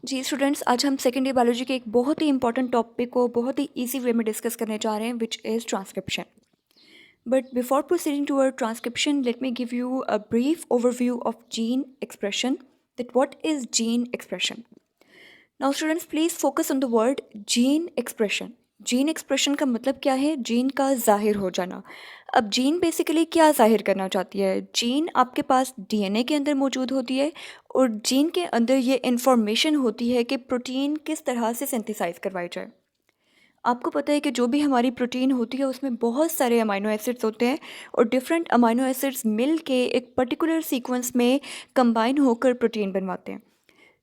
जी students, आज हम second year biology के एक बहुत ही इंपॉर्टेंट टॉपिक को बहुत ही इजी वे में डिस्कस करने जा रहे हैं, which is transcription. But before proceeding to our transcription, let me give you a brief overview of gene expression, that what is gene expression. Now students, please focus on the word gene expression. Gene expression का मतलब क्या है? Gene का जाहिर हो जाना. अब gene basically क्या जाहिर करना चाहती है? जीन आपके पास डीएनए के अंदर मौजूद होती है और जीन के अंदर ये इन्फॉर्मेशन होती है कि प्रोटीन किस तरह से सिंथेसाइज करवाई जाए. आपको पता है कि जो भी हमारी प्रोटीन होती है उसमें बहुत सारे अमाइनो एसिड्स होते हैं और डिफरेंट अमाइनो एसिड्स मिल के एक पर्टिकुलर सीक्वेंस में कंबाइन होकर प्रोटीन बनवाते हैं.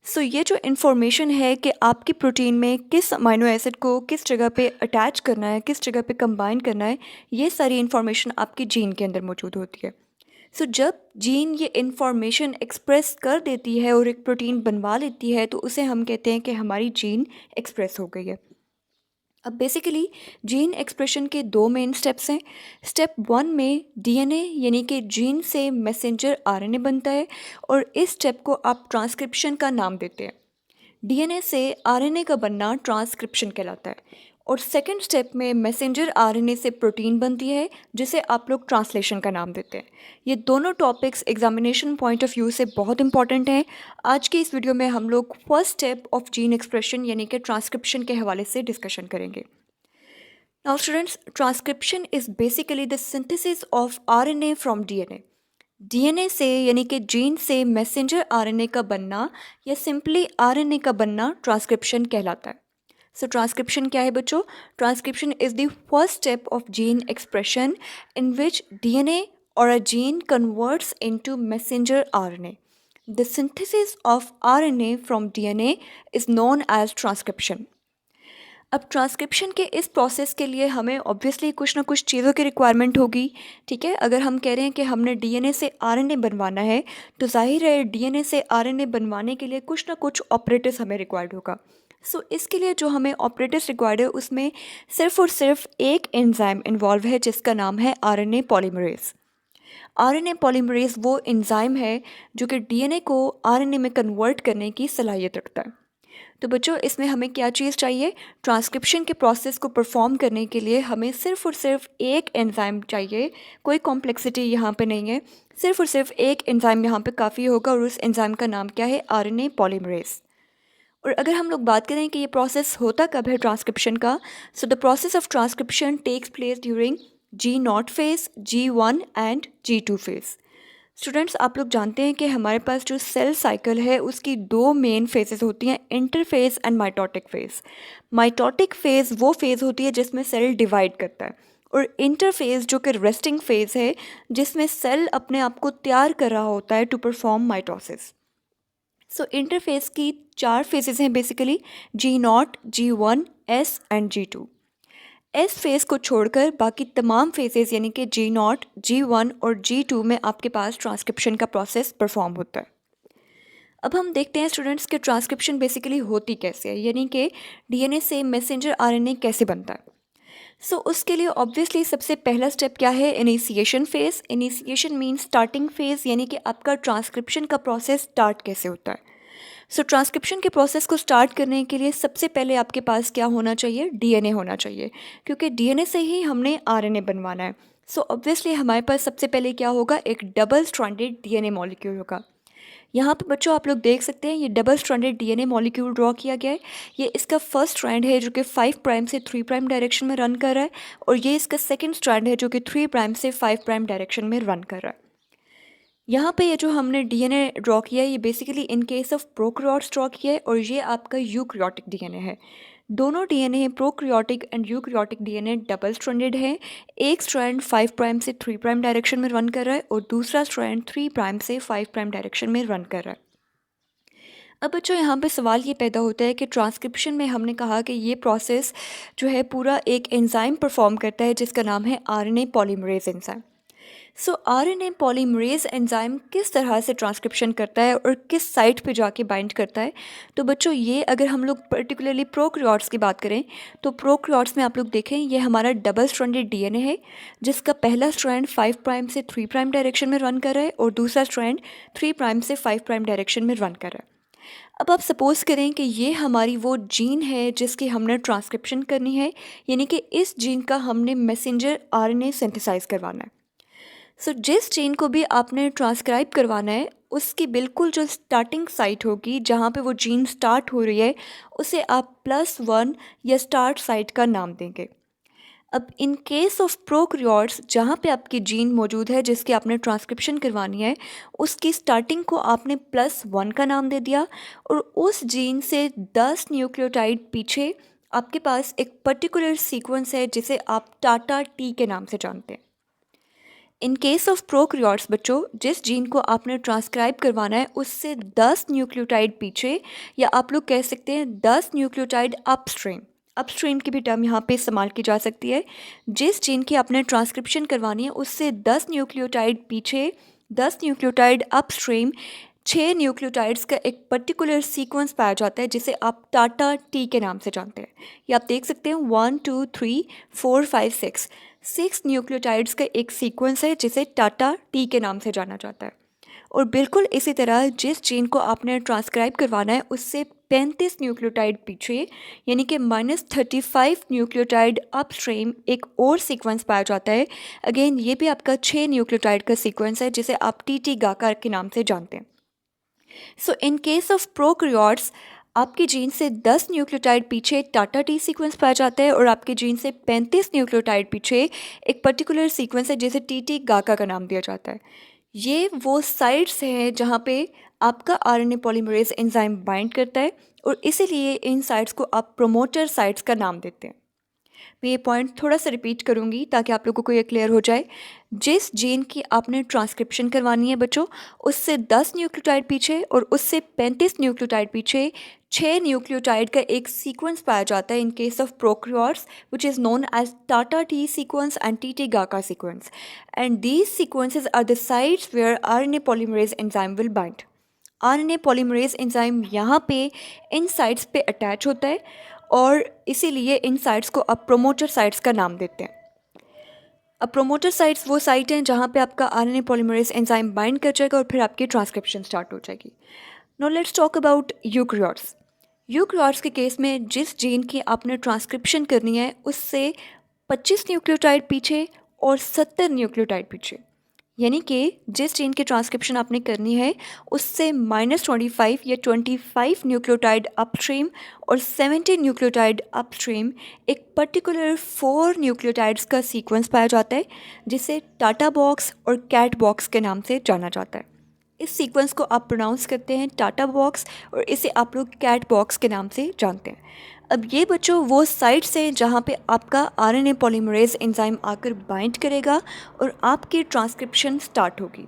सो ये जो इन्फॉर्मेशन है कि आपकी प्रोटीन में किस अमाइनो एसिड को किस जगह पे अटैच करना है, किस जगह पे कंबाइन करना है, ये सारी इन्फॉर्मेशन आपकी जीन के अंदर मौजूद होती है. सो जब जीन ये इन्फॉर्मेशन एक्सप्रेस कर देती है और एक प्रोटीन बनवा लेती है तो उसे हम कहते हैं कि हमारी जीन एक्सप्रेस हो गई है. अब बेसिकली जीन एक्सप्रेशन के दो मेन स्टेप्स हैं. स्टेप 1 में डीएनए यानी कि जीन से मैसेंजर आरएनए बनता है और इस स्टेप को आप ट्रांसक्रिप्शन का नाम देते हैं. डीएनए से आरएनए का बनना ट्रांसक्रिप्शन कहलाता है. और सेकंड स्टेप में मैसेंजर आरएनए से प्रोटीन बनती है जिसे आप लोग ट्रांसलेशन का नाम देते हैं. ये दोनों topics examination point of view से बहुत इंपॉर्टेंट हैं. आज की इस वीडियो में हम लोग first step of gene expression यानी कि ट्रांसक्रिप्शन के हवाले से डिस्कशन करेंगे. Now students, transcription is basically the synthesis of RNA from DNA. DNA से यानी कि जीन से मैसेंजर आरएनए का बनना या सिंपली आरएनए का बनना ट्रांसक्रिप्शन कहलाता है. सो ट्रांसक्रिप्शन क्या है बच्चों? Transcription is the first step of gene expression in which DNA और a gene converts into messenger RNA. The synthesis of RNA from DNA is known as transcription. अब transcription के इस process के लिए हमें ऑब्वियसली कुछ ना कुछ चीज़ों की रिक्वायरमेंट होगी. ठीक है, अगर हम कह रहे हैं कि हमने डीएनए से आरएनए बनवाना है तो जाहिर है डीएनए से आरएनए बनवाने के लिए कुछ ना कुछ ऑपरेटर्स हमें रिक्वायर्ड होगा. सो इसके लिए जो हमें ऑपरेटर्स रिक्वायर्ड है उसमें सिर्फ और सिर्फ एक एंजाइम इन्वॉल्व है जिसका नाम है आरएनए पॉलीमरेज. आरएनए पॉलीमरेज वो एंजाइम है जो कि डीएनए को आरएनए में कन्वर्ट करने की सलाहियत रखता है. तो बच्चों, इसमें हमें क्या चीज़ चाहिए? ट्रांसक्रिप्शन के प्रोसेस को परफॉर्म करने के लिए हमें सिर्फ और सिर्फ एक एंजाइम चाहिए. कोई कॉम्प्लेक्सिटी यहाँ पे नहीं है. सिर्फ और सिर्फ एक एंजाइम यहाँ पे काफ़ी होगा और उस एंजाइम का नाम क्या है? RNA polymerase. और अगर हम लोग बात करें कि ये प्रोसेस होता कब है ट्रांसक्रिप्शन का, so the process of transcription takes place during G0 phase, G1 and G2 phase. Students, आप लोग जानते हैं कि हमारे पास जो सेल साइकिल है उसकी दो मेन फेजेस होती हैं, interphase and mitotic phase. Mitotic phase वो फेज़ होती है जिसमें सेल डिवाइड करता है और इंटरफेज जो कि रेस्टिंग फेज है जिसमें सेल अपने आप को तैयार कर रहा होता है to perform mitosis. So interphase की 4 फेजेस हैं basically, G0, G1, S and G2. S phase को छोड़कर बाकी तमाम फेजेस यानी कि G0, G1 और G2 में आपके पास ट्रांसक्रिप्शन का प्रोसेस परफॉर्म होता है. अब हम देखते हैं स्टूडेंट्स कि ट्रांसक्रिप्शन बेसिकली होती कैसे है, यानी कि डीएनए से मैसेंजर आरएनए कैसे बनता है. सो उसके लिए ऑब्वियसली सबसे पहला स्टेप क्या है? Initiation phase. Initiation means starting phase, यानी कि आपका ट्रांसक्रिप्शन का प्रोसेस स्टार्ट कैसे होता है. सो ट्रांसक्रिप्शन के प्रोसेस को स्टार्ट करने के लिए सबसे पहले आपके पास क्या होना चाहिए? डीएनए होना चाहिए, क्योंकि डीएनए से ही हमने आरएनए बनवाना है. सो ऑब्वियसली हमारे पास सबसे पहले क्या होगा? एक डबल स्ट्रैंडेड डीएनए मॉलिक्यूल होगा. यहाँ पे बच्चों आप लोग देख सकते हैं ये double stranded DNA molecule draw किया गया है. ये इसका फर्स्ट स्ट्रैंड है जो कि 5 प्राइम से 3 प्राइम डायरेक्शन में रन कर रहा है और ये इसका सेकंड स्ट्रैंड है जो कि 3 प्राइम से 5 प्राइम डायरेक्शन में रन कर रहा है. यहाँ पे ये जो हमने डीएनए ड्रॉ किया है ये basically in case of prokaryotes draw किया है और ये आपका यूकैरियोटिक डीएनए है. दोनों DNA prokaryotic and eukaryotic DNA double stranded है. एक स्ट्रैंड 5 प्राइम से 3 प्राइम डायरेक्शन में रन कर रहा है और दूसरा स्ट्रैंड 3 प्राइम से 5 प्राइम डायरेक्शन में रन कर रहा है. अब बच्चों यहाँ पे सवाल ये पैदा होता है कि ट्रांसक्रिप्शन में हमने कहा कि ये प्रोसेस जो है पूरा एक एंजाइम परफॉर्म करता है जिसका नाम है आरएनए पॉलीमरेज एंजाइम. सो आरएनए पॉलीमरेज एंजाइम किस तरह से ट्रांसक्रिप्शन करता है और किस साइट पे जाके बाइंड करता है? तो बच्चों ये अगर हम लोग पर्टिकुलरली प्रोकैरियोट्स की बात करें तो प्रोकैरियोट्स में आप लोग देखें ये हमारा डबल स्ट्रैंडेड डीएनए है जिसका पहला स्ट्रैंड 5 प्राइम से 3 प्राइम डायरेक्शन में रन कर रहा है और दूसरा स्ट्रैंड 3 प्राइम से 5 प्राइम डायरेक्शन में रन कर रहा है. अब आप सपोज़ करें कि ये हमारी वो जीन है जिसकी हमने ट्रांसक्रिप्शन करनी है, यानी कि इस जीन का हमने मैसेंजर आरएनए सिंथेसाइज करवाना है। सो जिस जीन को भी आपने ट्रांसक्राइब करवाना है, उसकी बिल्कुल जो स्टार्टिंग साइट होगी जहाँ पे वो जीन स्टार्ट हो रही है, उसे आप +1 या स्टार्ट साइट का नाम देंगे। अब इन केस ऑफ प्रोकैरियोट्स जहाँ पे आपकी जीन मौजूद है जिसकी आपने ट्रांसक्रिप्शन करवानी है, उसकी स्टार्टिंग को आपने +1 का नाम दे दिया, और उस जीन से 10 न्यूक्लियोटाइड पीछे आपके पास एक पर्टिकुलर सीक्वेंस है जिसे आप टाटा टी के नाम से जानते हैं। इन केस ऑफ प्रोकैरियोट्स बच्चों, जिस जीन को आपने ट्रांसक्राइब करवाना है उससे 10 न्यूक्लियोटाइड पीछे, या आप लोग कह सकते हैं 10 न्यूक्लियोटाइड अपस्ट्रीम, अपस्ट्रीम की भी टर्म यहाँ पे इस्तेमाल की जा सकती है। जिस जीन की आपने ट्रांसक्रिप्शन करवानी है उससे 10 न्यूक्लियोटाइड पीछे, 10 न्यूक्लियोटाइड अपस्ट्रीम, 6 न्यूक्लियोटाइड्स का एक पर्टिकुलर सीक्वेंस पाया जाता है जिसे आप टाटा टी के नाम से जानते हैं। ये आप देख सकते हैं 1 2 3 4 5 6 न्यूक्लियोटाइड्स का एक सीक्वेंस है जिसे टाटा टी के नाम से जाना जाता है। और बिल्कुल इसी तरह जिस जीन को आपने ट्रांसक्राइब करवाना है उससे 35 न्यूक्लियोटाइड पीछे, यानी कि -35 न्यूक्लियोटाइड अपस्ट्रीम एक और सीक्वेंस पाया जाता है। अगेन ये भी आपका 6 न्यूक्लियोटाइड का सीक्वेंस है जिसे आप टी गाका के नाम से जानते हैं। सो इन केस ऑफ प्रोकैरियोट्स, आपके जीन से 10 न्यूक्लियोटाइड पीछे टाटा टी सीक्वेंस पाया जाता है, और आपके जीन से 35 न्यूक्लियोटाइड पीछे एक पर्टिकुलर सीक्वेंस है जिसे टी गाका का नाम दिया जाता है। ये वो साइट्स हैं जहाँ पे आपका आरएनए पॉलीमरेज एंजाइम बाइंड करता है, और इसीलिए इन साइट्स को आप प्रोमोटर साइट्स का नाम देते हैं। मैं ये पॉइंट थोड़ा सा रिपीट करूँगी ताकि आप लोगों को ये क्लियर हो जाए। जिस जीन की आपने ट्रांसक्रिप्शन करवानी है बच्चों, उससे 10 न्यूक्लियोटाइड पीछे और उससे 35 न्यूक्लियोटाइड पीछे 6 न्यूक्लियोटाइड का एक सीक्वेंस पाया जाता है in case of prokaryotes, which is known as TATA T sequence and T GACA sequence, and these sequences are the sites where RNA polymerase enzyme will bind. RNA polymerase enzyme यहाँ पे इन sites पे attach होता है, और इसीलिए इन sites को आप promoter sites का नाम देते हैं। अब प्रोमोटर साइट्स वो साइट हैं जहाँ पे आपका आरएनए पॉलीमरेज एंजाइम बाइंड कर जाएगा और फिर आपकी ट्रांसक्रिप्शन स्टार्ट हो जाएगी। Now let's talk about eukaryotes. Eukaryotes के केस में जिस जीन की आपने ट्रांसक्रिप्शन करनी है उससे 25 न्यूक्लियोटाइड पीछे और 70 न्यूक्लियोटाइड पीछे, यानी कि जिस जीन की ट्रांसक्रिप्शन आपने करनी है उससे -25 या 25 न्यूक्लियोटाइड अपस्ट्रीम और 70 न्यूक्लियोटाइड अपस्ट्रीम एक पर्टिकुलर 4 न्यूक्लियोटाइड्स का सीक्वेंस पाया जाता है जिसे टाटा बॉक्स और कैट बॉक्स के नाम से जाना जाता है। इस सीक्वेंस को आप प्रोनाउंस करते हैं टाटा बॉक्स, और इसे आप लोग कैट बॉक्स के नाम से जानते हैं। अब ये बच्चों वो साइट्स हैं जहाँ पे आपका आरएनए पॉलीमरेज एंजाइम आकर बाइंड करेगा और आपकी ट्रांसक्रिप्शन स्टार्ट होगी।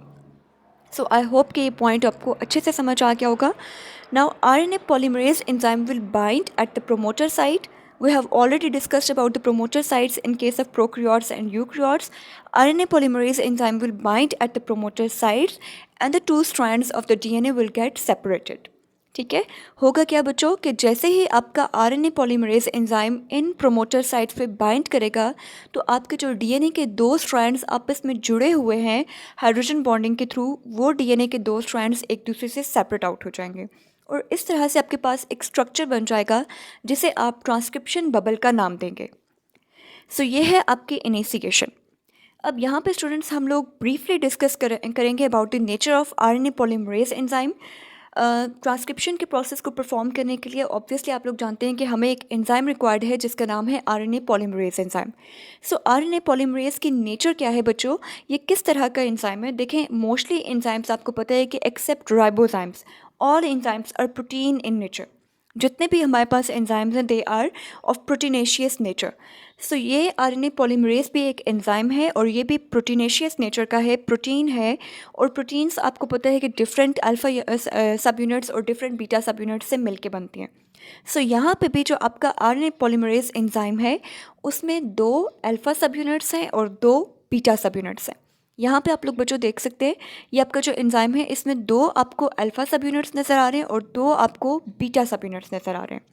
सो आई होप कि ये पॉइंट आपको अच्छे से समझ आ गया होगा। Now RNA polymerase enzyme will bind at the promoter site. We have already discussed about the promoter sites in case of prokaryotes and eukaryotes. RNA polymerase enzyme will bind at the promoter sites and the two strands of the DNA will get separated. ठीक है, होगा क्या बच्चों कि जैसे ही आपका RNA polymerase enzyme इन promoter sites पे bind करेगा तो आपके जो डीएनए के 2 स्ट्रैंड्स आपस में जुड़े हुए हैं हाइड्रोजन बॉन्डिंग के थ्रू, वो डीएनए के 2 स्ट्रैंड्स एक दूसरे से सेपरेट आउट हो जाएंगे, और इस तरह से आपके पास एक स्ट्रक्चर बन जाएगा जिसे आप ट्रांसक्रिप्शन बबल का नाम देंगे। सो ये है आपकी इनिशिएशन। अब यहाँ पे स्टूडेंट्स हम लोग ब्रीफली डिस्कस करेंगे about the nature of RNA polymerase enzyme. Transcription के प्रोसेस को परफॉर्म करने के लिए ऑब्वियसली आप लोग जानते हैं कि हमें एक एंजाइम रिक्वायर्ड है जिसका नाम है आरएनए पॉलीमरेज एंजाइम। सो आरएनए पॉलीमरेज की नेचर क्या है बच्चों, ये किस तरह का एंजाइम है? देखें, मोस्टली एंजाइम्स आपको पता है कि except ribozymes, all enzymes are protein in nature. जितने भी हमारे पास एंजाइम्स हैं they are of proteinaceous nature. So ये आरएनए पॉलीमरेज भी एक एंजाइम है और ये भी प्रोटीनेशियस नेचर का है, प्रोटीन है। और प्रोटीन्स आपको पता है कि डिफरेंट अल्फ़ा सब यूनिट्स और डिफरेंट बीटा सब यूनिट्स से मिलके बनती हैं। सो यहाँ पे भी जो आपका आरएनए पॉलीमरेज एंजाइम है उसमें 2 अल्फ़ा सब यूनिट्स हैं और 2 बीटा सब यूनिट्स हैं। यहाँ पे आप लोग बच्चों देख सकते हैं ये आपका जो एंजाइम है इसमें 2 आपको अल्फ़ा सब यूनिट्स नज़र आ रहे हैं और 2 आपको बीटा सब यूनिट्स नज़र आ रहे हैं,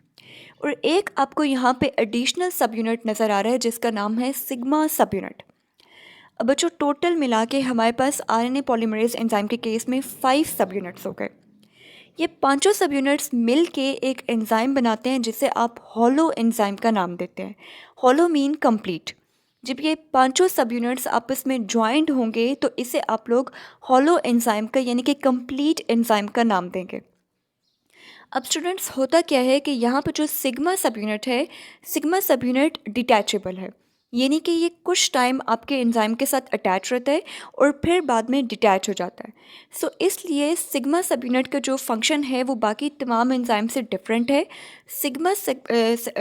और एक आपको यहाँ पे एडिशनल सब यूनिट नज़र आ रहा है जिसका नाम है सिग्मा सब यूनिट। अब बच्चों टोटल मिला के हमारे पास आरएनए पॉलीमरेज एंजाइम के केस में 5 सब यूनिट्स हो गए। ये पांचों सब यूनिट्स मिल के एक एंजाइम बनाते हैं जिसे आप हॉलो एंजाइम का नाम देते हैं। Hollow mean complete. जब ये पांचों सब यूनिट्स आपस में ज्वाइंट होंगे तो इसे आप लोग हॉलो एंजाइम का यानी कि कंप्लीट एंजाइम का नाम देंगे। अब स्टूडेंट्स, होता क्या है कि यहाँ पर जो सिग्मा सब यूनिट है, सिग्मा सब यूनिट डिटैचेबल है, यानी कि ये कुछ टाइम आपके एंजाइम के साथ अटैच रहता है और फिर बाद में डिटैच हो जाता है। सो इसलिए सिग्मा सब यूनिट का जो फंक्शन है वो बाकी तमाम एंजाइम से डिफरेंट है।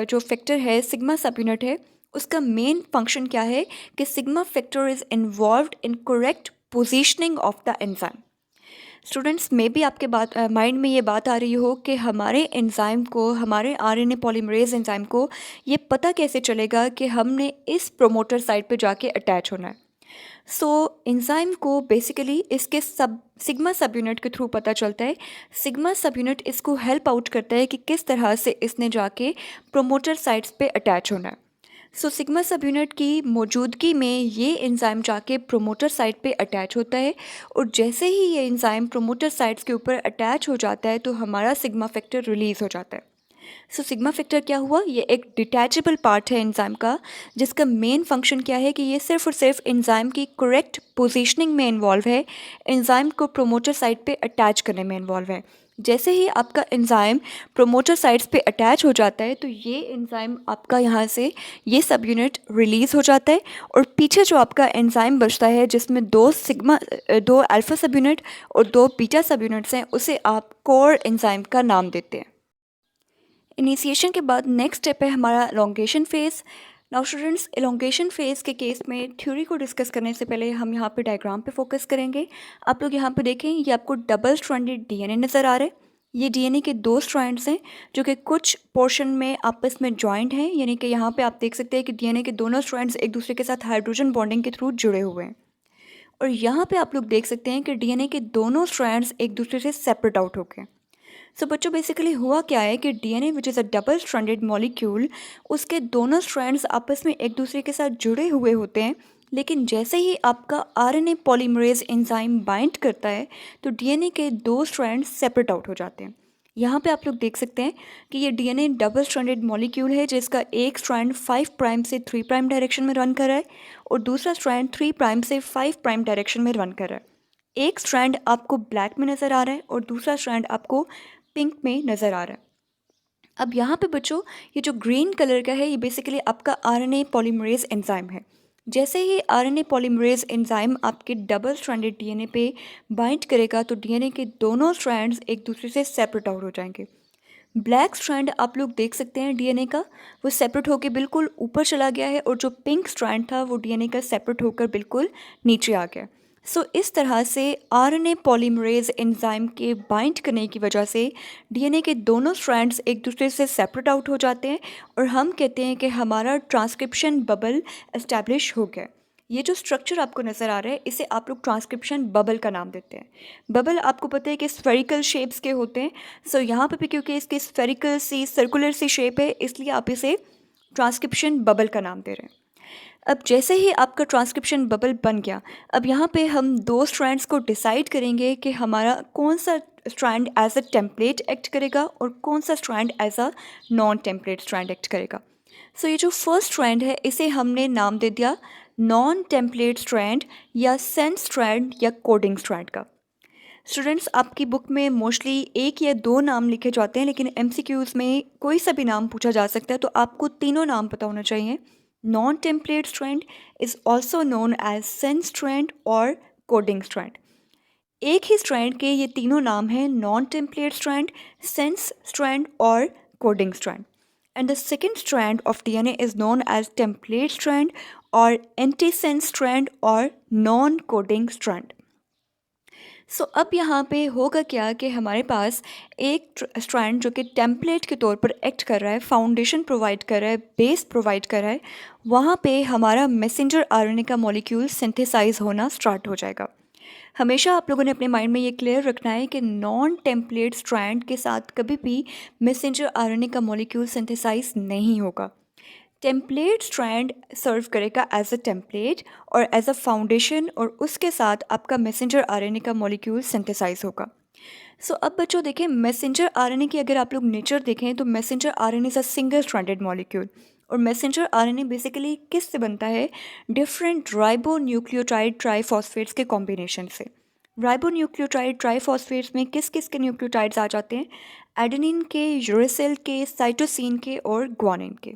जो फैक्टर है, सिग्मा सब यूनिट है, उसका मेन फंक्शन क्या है कि sigma factor is involved in correct positioning of the enzyme. Students, में भी आपके माइंड में ये बात आ रही हो कि हमारे एंजाइम को, हमारे आरएनए पॉलीमरेज एंजाइम को ये पता कैसे चलेगा कि हमने इस प्रोमोटर साइट पे जाके अटैच होना है। सो एंजाइम को बेसिकली इसके सिग्मा सब यूनिट के थ्रू पता चलता है। सिग्मा सब यूनिट इसको हेल्प आउट करता है कि किस तरह से इसने जाके प्रोमोटर साइट्स पे अटैच होना है। सो सिग्मा सब यूनिट की मौजूदगी में ये एंजाइम जाके प्रोमोटर साइट पे अटैच होता है और जैसे ही ये एंजाइम प्रोमोटर साइट्स के ऊपर अटैच हो जाता है तो हमारा सिग्मा फैक्टर रिलीज़ हो जाता है। सो सिग्मा फैक्टर क्या हुआ? ये एक डिटैचेबल पार्ट है एंजाइम का, जिसका मेन फंक्शन क्या है कि ये सिर्फ और सिर्फ एंजाइम की करेक्ट पोजीशनिंग में इन्वॉल्व है, एंजाइम को प्रोमोटर साइट पे अटैच करने में इन्वॉल्व है। जैसे ही आपका एंजाइम प्रोमोटर साइट्स पे अटैच हो जाता है तो ये एंजाइम आपका यहाँ से ये सब यूनिट रिलीज़ हो जाता है और पीछे जो आपका एंजाइम बचता है जिसमें दो अल्फ़ा सब यूनिट और दो बीटा सब यूनिट्स हैं, उसे आप कोर एंजाइम का नाम देते हैं। इनिशिएशन के बाद नेक्स्ट स्टेप है हमारा elongation phase. Now students, elongation phase के केस में थ्योरी को डिस्कस करने से पहले हम यहाँ पे डायग्राम पे फोकस करेंगे। आप लोग यहाँ पे देखें, ये आपको डबल स्ट्रैंडेड डीएनए नज़र आ रहा है। ये डीएनए के दो स्ट्रैंड्स हैं जो कि कुछ पोर्शन में आपस में जॉइंट हैं, यानी कि यहाँ पे आप देख सकते हैं कि डीएनए के दोनों स्ट्रैंड्स एक दूसरे के साथ हाइड्रोजन बॉन्डिंग के थ्रू जुड़े हुए हैं। और यहाँ पे आप लोग देख सकते हैं कि डीएनए के दोनों स्ट्रैंड्स एक दूसरे से सेपरेट आउट हो गए। सो बच्चों, बेसिकली हुआ क्या है कि DNA which is a double stranded molecule, उसके दोनों स्ट्रैंड्स आपस में एक दूसरे के साथ जुड़े हुए होते हैं, लेकिन जैसे ही आपका आरएनए पॉलीमरेज एंजाइम बाइंड करता है तो डीएनए के दो स्ट्रैंड्स सेपरेट आउट हो जाते हैं। यहाँ पे आप लोग देख सकते हैं कि ये डीएनए डबल स्ट्रैंडेड मॉलिक्यूल है जिसका एक स्ट्रैंड 5 प्राइम से 3 प्राइम डायरेक्शन में रन कर रहा है और दूसरा स्ट्रैंड 3 प्राइम से 5 प्राइम डायरेक्शन में रन कर रहा है। एक स्ट्रैंड आपको ब्लैक में नज़र आ रहा है और दूसरा स्ट्रैंड आपको पिंक में नज़र आ रहा है। अब यहाँ पे बच्चों, ये जो ग्रीन कलर का है ये बेसिकली आपका आरएनए पॉलीमरेज एंजाइम है। जैसे ही आरएनए पॉलीमरेज एंजाइम आपके डबल स्ट्रैंडेड डीएनए पे बाइंड करेगा तो डीएनए के दोनों स्ट्रैंड्स एक दूसरे से सेपरेट आउट हो जाएंगे। ब्लैक स्ट्रैंड आप लोग देख सकते हैं डीएनए का, वो सेपरेट होकर बिल्कुल ऊपर चला गया है और जो पिंक स्ट्रैंड था वो डीएनए का सेपरेट होकर बिल्कुल नीचे आ गया। सो इस तरह से आरएनए पॉलीमरेज एंजाइम के बाइंड करने की वजह से डीएनए के दोनों स्ट्रैंड्स एक दूसरे से सेपरेट आउट हो जाते हैं और हम कहते हैं कि हमारा ट्रांसक्रिप्शन बबल एस्टैब्लिश हो गया। ये जो स्ट्रक्चर आपको नज़र आ रहा है इसे आप लोग ट्रांसक्रिप्शन बबल का नाम देते हैं। बबल आपको पता है कि स्फेरिकल शेप्स के होते हैं। सो यहाँ पे भी क्योंकि इसकी स्फेरिकल सी सर्कुलर सी शेप है इसलिए आप इसे ट्रांसक्रिप्शन बबल का नाम दे रहे हैं। अब जैसे ही आपका ट्रांसक्रिप्शन बबल बन गया, अब यहाँ पे हम दो स्ट्रैंड्स को डिसाइड करेंगे कि हमारा कौन सा strand as a template act करेगा और कौन सा strand as a non template strand act करेगा। सो ये जो फर्स्ट स्ट्रैंड है इसे हमने नाम दे दिया नॉन टेम्पलेट स्ट्रैंड या सेंस स्ट्रैंड या कोडिंग स्ट्रैंड का। स्टूडेंट्स, आपकी बुक में मोस्टली एक या दो नाम लिखे जाते हैं, लेकिन एमसीक्यूज़ में कोई सा भी नाम पूछा जा सकता है, तो आपको तीनों नाम पता होना चाहिए। Non template strand is also known as sense strand और कोडिंग स्ट्रैंड। एक ही स्ट्रैंड के ये तीनों नाम हैं, non template strand, sense strand और coding strand. And the second strand of DNA is known as template strand or antisense strand or non-coding strand. सो अब यहाँ पे होगा क्या कि हमारे पास एक स्ट्रैंड जो कि टेम्पलेट के तौर पर एक्ट कर रहा है, फाउंडेशन प्रोवाइड कर रहा है, बेस प्रोवाइड कर रहा है, वहाँ पे हमारा मैसेंजर आरएनए का मॉलिक्यूल सिंथेसाइज होना स्टार्ट हो जाएगा। हमेशा आप लोगों ने अपने माइंड में ये क्लियर रखना है कि नॉन टेम्पलेट स्ट्रैंड के साथ कभी भी मैसेंजर आरएनए का मॉलिक्यूल सिंथेसाइज नहीं होगा। टेम्पलेट स्ट्रैंड सर्व करेगा एज अ टेम्पलेट और एज अ फाउंडेशन और उसके साथ आपका मैसेंजर आरएनए का मॉलिक्यूल सिंथेसाइज होगा। सो अब बच्चों देखें, मैसेंजर आरएनए की अगर आप लोग नेचर देखें तो messenger RNA is a single stranded molecule. और मैसेंजर आरएनए बेसिकली किस से बनता है? डिफरेंट राइबो न्यूक्लियोटाइड ट्राइफॉस्फेट्स के कॉम्बिनेशन से। राइबो न्यूक्लियोटाइड ट्राइफॉस्फेट्स में किस किस के न्यूक्लियोटाइड्स आ जाते हैं? एडेनिन के, यूरेसिल के, साइटोसिन के और ग्वानिन के।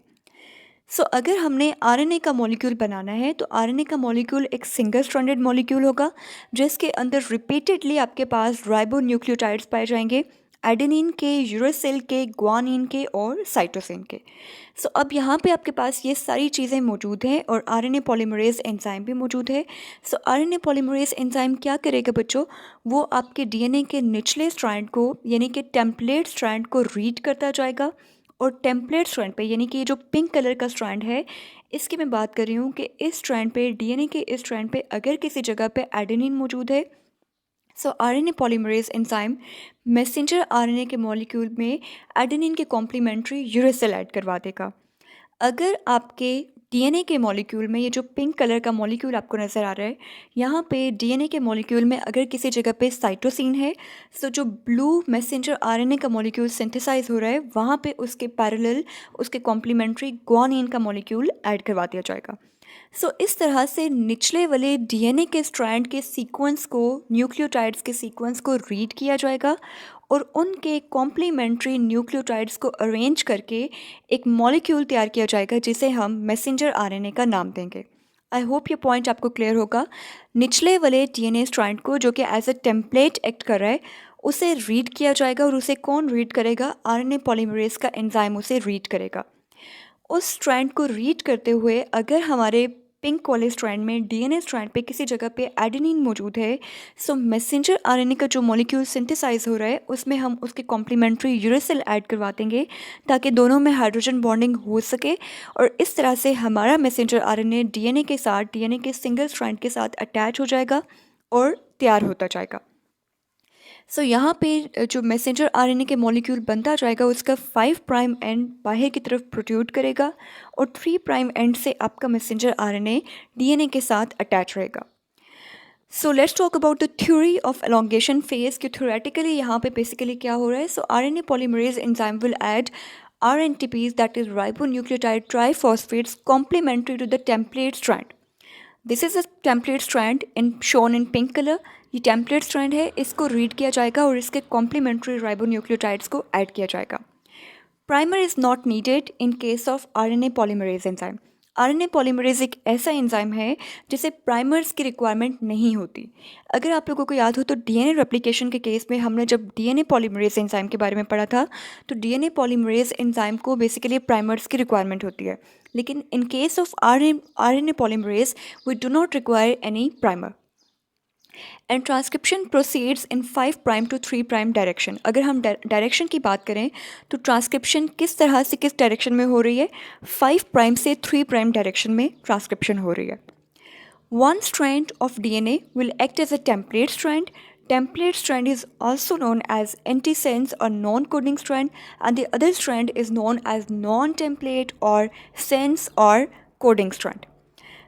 सो अगर हमने आरएनए का मॉलिक्यूल बनाना है तो आरएनए का मॉलिक्यूल एक सिंगल स्ट्रैंडेड मॉलिक्यूल होगा जिसके अंदर रिपीटेडली आपके पास राइबो न्यूक्लियोटाइड्स पाए जाएंगे, एडेनिन के, यूरेसिल के, ग्वानिन के और साइटोसिन के। सो अब यहाँ पे आपके पास ये सारी चीज़ें मौजूद हैं और आरएनए पॉलीमरेज एंजाइम भी मौजूद है। सो आरएनए पॉलीमरेज एंजाइम क्या करेगा बच्चों? वो आपके डीएनए के निचले स्ट्रैंड को यानी कि टेम्पलेट स्ट्रैंड को रीड करता जाएगा और टेम्पलेट स्ट्रैंड पे यानी कि ये जो पिंक कलर का स्ट्रैंड है इसकी मैं बात कर रही हूँ कि इस स्ट्रैंड पे, डीएनए के इस स्ट्रैंड पे अगर किसी जगह पे एडेनिन मौजूद है सो RNA polymerase enzyme messenger RNA के मॉलिक्यूल में एडेनिन के कॉम्प्लीमेंट्री यूरेसिल ऐड करवा देगा। अगर आपके डीएनए के मॉलिक्यूल में ये जो पिंक कलर का मॉलिक्यूल आपको नज़र आ रहा है, यहाँ पे डीएनए के मॉलिक्यूल में अगर किसी जगह पे साइटोसिन है तो जो ब्लू मैसेंजर आरएनए का मॉलिक्यूल सिंथेसाइज हो रहा है वहाँ पे उसके पैरेलल उसके कॉम्प्लीमेंट्री ग्वानिन का मॉलिक्यूल ऐड करवा दिया जाएगा। सो इस तरह से निचले वाले डीएनए के स्ट्रैंड के सीक्वेंस को, न्यूक्लियोटाइड्स के सीक्वेंस को रीड किया जाएगा और उनके कॉम्प्लीमेंट्री न्यूक्लियोटाइड्स को अरेंज करके एक मॉलिक्यूल तैयार किया जाएगा जिसे हम मैसेंजर आरएनए का नाम देंगे। आई होप ये पॉइंट आपको क्लियर होगा। निचले वाले डीएनए स्ट्रैंड को जो कि एज अ टेम्पलेट एक्ट कर रहा है उसे रीड किया जाएगा और उसे कौन रीड करेगा? आरएनए पॉलीमरेज का एंजाइम उसे रीड करेगा। उस स्ट्रैंड को रीड करते हुए अगर हमारे पिंक वाले स्ट्रैंड में, डीएनए स्ट्रैंड पे किसी जगह पे एडेनिन मौजूद है सो मैसेंजर आरएनए का जो मॉलिक्यूल सिंथेसाइज हो रहा है उसमें हम उसके कॉम्प्लीमेंट्री यूरेसिल ऐड करवा देंगे ताकि दोनों में हाइड्रोजन बॉन्डिंग हो सके और इस तरह से हमारा मैसेंजर आरएनए डीएनए के साथ, डीएनए के सिंगल स्ट्रैंड के साथ अटैच हो जाएगा और तैयार होता जाएगा। सो यहाँ पे जो मैसेंजर आरएनए के मॉलिक्यूल बनता जाएगा उसका 5 प्राइम एंड बाहर की तरफ प्रोट्रूड करेगा और 3 प्राइम एंड से आपका मैसेंजर आरएनए डीएनए के साथ अटैच रहेगा। So let's talk about the theory of elongation phase कि थ्योरेटिकली यहाँ पे बेसिकली क्या हो रहा है। सो RNA polymerase enzyme will add RNTPs, that is ribonucleotide triphosphates, complementary to the template strand. This is a template strand in shown in pink colour. ये template strand है, इसको रीड किया जाएगा और इसके कॉम्प्लीमेंट्री राइबोन्यूक्लियोटाइड्स को ऐड किया जाएगा। Primer is not needed in case of RNA polymerase enzyme. RNA polymerase एक ऐसा एंजाइम है जिसे प्राइमर्स की रिक्वायरमेंट नहीं होती। अगर आप लोगों को याद हो तो डीएनए रेप्लिकेशन के केस में हमने जब डीएनए पॉलीमरेज एंजाइम के बारे में पढ़ा था तो डीएनए पॉलीमरेज एंजाइम को बेसिकली प्राइमर्स की रिक्वायरमेंट होती है, लेकिन in case of RNA polymerase we do not require any primer and transcription proceeds in 5 prime to 3 prime direction. अगर हम डायरेक्शन की बात करें तो ट्रांसक्रिप्शन किस तरह से किस डायरेक्शन में हो रही है? 5 प्राइम से 3 प्राइम डायरेक्शन में ट्रांसक्रिप्शन हो रही है। One strand of DNA will act as a template strand. Template strand is also known as antisense or non-coding strand, and the other strand is known as non-template or sense or coding strand.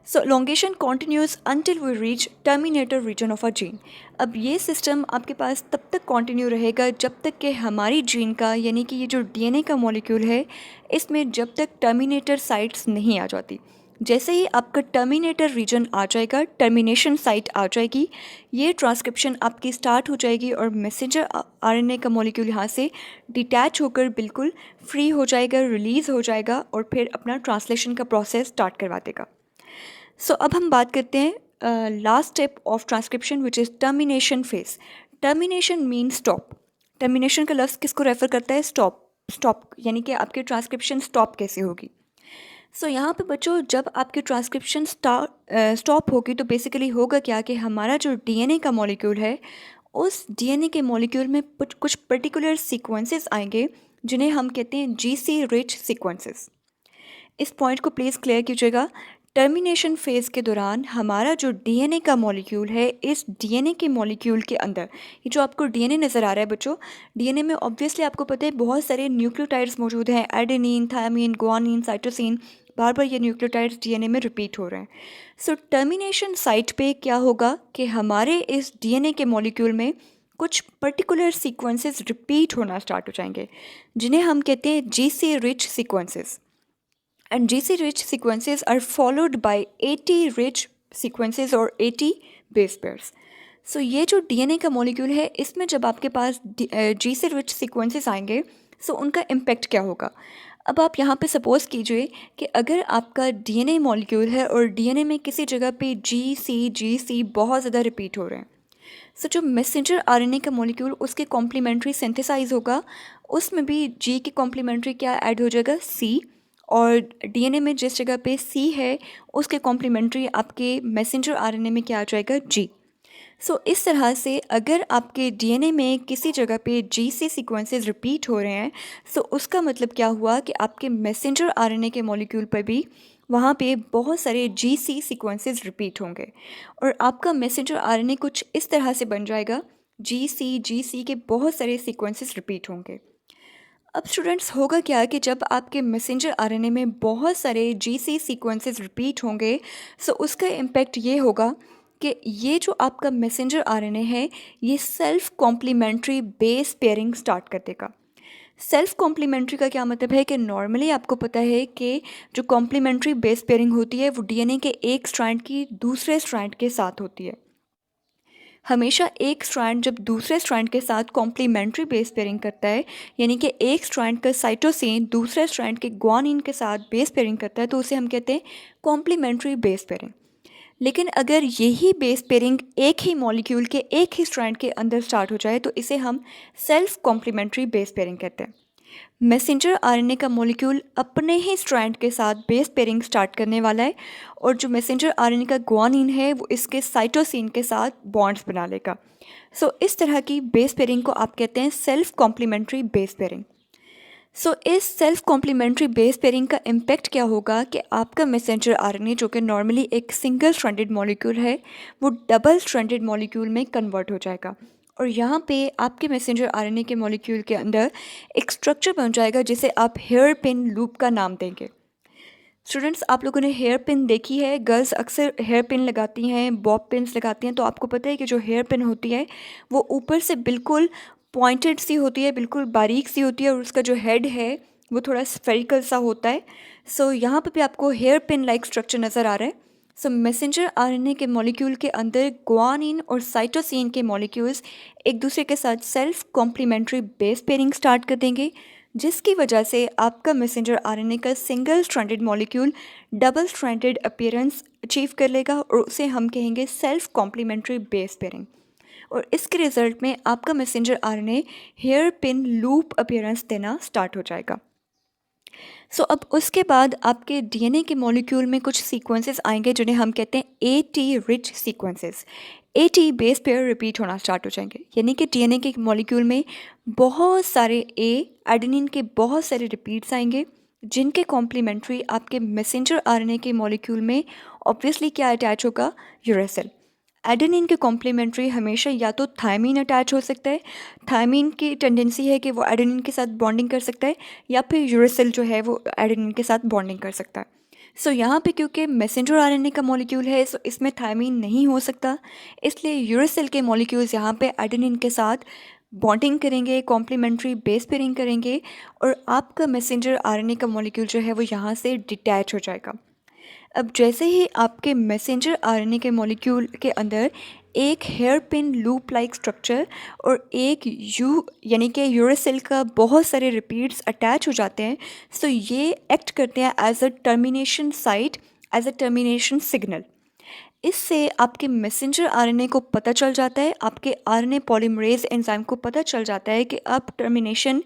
So elongation continues until we reach terminator region of a gene. अब ये system आपके पास तब तक continue रहेगा जब तक कि हमारी जीन का यानी कि ये जो डीएनए का मॉलिक्यूल है इसमें जब तक टर्मिनेटर साइट्स नहीं आ जाती। जैसे ही आपका टर्मिनेटर रीजन आ जाएगा, टर्मिनेशन साइट आ जाएगी, ये ट्रांसक्रिप्शन आपकी स्टार्ट हो जाएगी और मैसेंजर आरएनए का मॉलिक्यूल यहाँ से डिटैच होकर बिल्कुल फ्री हो जाएगा, रिलीज़ हो जाएगा और फिर अपना ट्रांसलेशन का प्रोसेस स्टार्ट करवा देगा। सो अब हम बात करते हैं last step of transcription which is termination phase. Termination mean stop. Termination का लफ्ज़ किसको रेफर करता है? स्टॉप। स्टॉप यानी कि आपकी ट्रांसक्रिप्शन स्टॉप कैसे होगी। सो यहाँ पे बच्चों जब आपकी ट्रांसक्रिप्शन स्टॉप होगी तो बेसिकली होगा क्या कि हमारा जो डीएनए का मॉलिक्यूल है उस डीएनए के मॉलिक्यूल में कुछ पर्टिकुलर सीक्वेंसेस आएंगे जिन्हें हम कहते हैं जीसी रिच सीक्वेंसेस। इस पॉइंट को प्लीज़ क्लियर कीजिएगा। टर्मिनेशन फेज़ के दौरान हमारा जो डीएनए का मॉलिक्यूल है, इस डीएनए के मॉलिक्यूल के अंदर ये जो आपको डीएनए नज़र आ रहा है बच्चों, डीएनए में ऑब्वियसली आपको पता है बहुत सारे न्यूक्लियोटाइड्स मौजूद हैं, एडेनिन, थायमिन, ग्वानिन, साइटोसिन। बार बार ये न्यूक्लियोटाइड्स डीएनए में रिपीट हो रहे हैं। सो टर्मिनेशन साइट पे क्या होगा कि हमारे इस डीएनए के मॉलिक्यूल में कुछ पर्टिकुलर सीक्वेंसेस रिपीट होना स्टार्ट हो जाएंगे, जिन्हें हम कहते हैं GC rich sequences. And GC rich sequences are followed by 80 rich sequences और 80 बेस पेयर्स। सो ये जो DNA का मॉलिक्यूल है, इसमें जब आपके पास GC रिच सीक्वेंसेस आएंगे, सो उनका इम्पैक्ट क्या होगा। अब आप यहाँ पे सपोज़ कीजिए कि अगर आपका DNA मॉलिक्यूल है और DNA में किसी जगह पे GC बहुत ज़्यादा रिपीट हो रहे हैं, सो जो मैसेंजर RNA का मॉलिक्यूल उसके कॉम्प्लीमेंट्री सिंथेसाइज होगा, उसमें भी G के कॉम्प्लीमेंट्री क्या ऐड हो जाएगा, C, और DNA में जिस जगह पे C है उसके कॉम्प्लीमेंट्री आपके मैसेंजर RNA में क्या आ जाएगा, G। सो इस तरह से अगर आपके DNA में किसी जगह पे GC सीक्वेंसेस रिपीट हो रहे हैं, सो उसका मतलब क्या हुआ कि आपके मैसेंजर RNA के मॉलिक्यूल पर भी वहाँ पे बहुत सारे GC सीक्वेंसेस रिपीट होंगे और आपका मैसेंजर RNA कुछ इस तरह से बन जाएगा, GC के बहुत सारे सीक्वेंसेस रिपीट होंगे। अब स्टूडेंट्स, होगा क्या कि जब आपके मैसेंजर RNA में बहुत सारे GC सीक्वेंसेस रिपीट होंगे, सो उसका इम्पैक्ट ये होगा कि ये जो आपका मैसेंजर RNA है, ये self complementary base pairing start कर देगा। सेल्फ कॉम्प्लीमेंट्री का क्या मतलब है कि नॉर्मली आपको पता है कि जो कॉम्प्लीमेंट्री बेस पेयरिंग होती है वो DNA के एक स्ट्रैंड की दूसरे स्ट्रैंड के साथ होती है। हमेशा एक स्ट्रैंड जब दूसरे स्ट्रैंड के साथ कॉम्प्लीमेंट्री बेस पेयरिंग करता है, यानी कि एक स्ट्रैंड का साइटोसिन दूसरे स्ट्रैंड के ग्वानिन के साथ बेस पेयरिंग करता है, तो उसे हम कहते हैं कॉम्प्लीमेंट्री बेस पेयरिंग। लेकिन अगर यही बेस पेयरिंग एक ही मॉलिक्यूल के एक ही स्ट्रैंड के अंदर स्टार्ट हो जाए, तो इसे हम सेल्फ कॉम्प्लीमेंट्री बेस पेयरिंग कहते हैं। मैसेंजर RNA का मॉलिक्यूल अपने ही स्ट्रैंड के साथ बेस पेयरिंग स्टार्ट करने वाला है और जो मैसेंजर RNA का ग्वानिन है वो इसके साइटोसिन के साथ बॉन्ड्स बना लेगा। सो इस तरह की बेस पेयरिंग को आप कहते हैं सेल्फ कॉम्प्लीमेंट्री बेस पेयरिंग। सो इस सेल्फ कॉम्प्लीमेंट्री बेस पेयरिंग का इम्पैक्ट क्या होगा कि आपका मैसेंजर RNA, जो कि नॉर्मली एक सिंगल स्ट्रैंडेड मॉलिक्यूल है, वो डबल स्ट्रैंडेड मॉलिक्यूल में कन्वर्ट हो जाएगा और यहाँ पे आपके मैसेंजर RNA के मॉलिक्यूल के अंदर एक स्ट्रक्चर बन जाएगा जिसे आप हेयर पिन लूप का नाम देंगे। स्टूडेंट्स, आप लोगों ने हेयर पिन देखी है, गर्ल्स अक्सर हेयर पिन लगाती हैं, बॉब पिन्स लगाती हैं, तो आपको पता है कि जो हेयर पिन होती है वो ऊपर से बिल्कुल पॉइंटेड सी होती है, बिल्कुल बारीक सी होती है और उसका जो हेड है वो थोड़ा स्फेरिकल सा होता है। सो यहाँ पे भी आपको हेयर पिन लाइक स्ट्रक्चर नज़र आ रहा है। सो मैसेंजर RNA के मॉलिक्यूल के अंदर ग्वानिन और साइटोसिन के मॉलिक्यूल्स एक दूसरे के साथ self complementary base pairing start कर देंगे, जिसकी वजह से आपका मैसेंजर RNA का single stranded molecule double stranded appearance achieve कर लेगा और उसे हम कहेंगे सेल्फ कॉम्प्लीमेंट्री बेस पेयरिंग। और इसके रिजल्ट में आपका messenger RNA hairpin loop appearance देना स्टार्ट हो जाएगा। सो अब उसके बाद आपके DNA के मॉलिक्यूल में कुछ सीक्वेंसेस आएंगे जिन्हें हम कहते हैं AT rich sequences. AT base pair repeat होना स्टार्ट हो जाएंगे, यानी कि DNA के मॉलिक्यूल में बहुत सारे एडेनिन के बहुत सारे रिपीट्स आएंगे जिनके कॉम्प्लीमेंट्री आपके मैसेंजर RNA के मॉलिक्यूल में ऑब्वियसली क्या अटैच होगा, यूरेसिल। एडेनिन के कॉम्प्लीमेंट्री हमेशा या तो थायमीन अटैच हो सकता है, थायमीन की टेंडेंसी है कि वो एडेनिन के साथ बॉन्डिंग कर सकता है, या फिर यूरेसिल जो है वो एडेनिन के साथ बॉन्डिंग कर सकता है। सो यहाँ पे क्योंकि मैसेंजर RNA का मॉलिक्यूल है, सो इसमें थायमीन नहीं हो सकता, इसलिए यूरेसिल के मॉलिक्यूल्स यहाँ पे एडेनिन के साथ बॉन्डिंग करेंगे, कॉम्प्लीमेंट्री बेस पेयरिंग करेंगे और आपका मैसेंजर RNA का मॉलिक्यूल जो है वो यहाँ से डिटैच हो जाएगा। अब जैसे ही आपके मैसेंजर RNA के मॉलिक्यूल के अंदर एक hairpin loop like structure और एक यानी कि यूरेसिल का बहुत सारे रिपीट्स अटैच हो जाते हैं, सो ये एक्ट करते हैं as a termination site, as a termination signal. इससे आपके मैसेंजर RNA को पता चल जाता है, आपके RNA पॉलीमरेज एंजाइम को पता चल जाता है कि अब टर्मिनेशन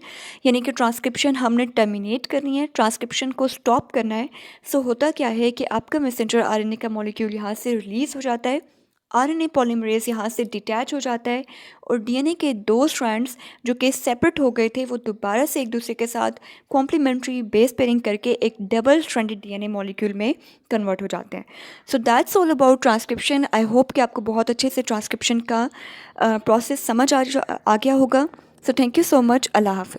यानी कि ट्रांसक्रिप्शन हमने टर्मिनेट करनी है, ट्रांसक्रिप्शन को स्टॉप करना है। सो होता क्या है कि आपका मैसेंजर RNA का मॉलिक्यूल यहाँ से रिलीज़ हो जाता है, RNA पॉलीमरेज यहाँ से डिटैच हो जाता है और DNA के दो स्ट्रैंड्स जो कि सेपरेट हो गए थे वो दोबारा से एक दूसरे के साथ कॉम्प्लीमेंट्री बेस पेयरिंग करके एक डबल स्ट्रैंडेड DNA मॉलिक्यूल में कन्वर्ट हो जाते हैं। So that's all about transcription. I hope कि आपको बहुत अच्छे से ट्रांसक्रिप्शन का प्रोसेस समझ आ गया होगा। So thank you so much. अल्लाह हाफ़िज़।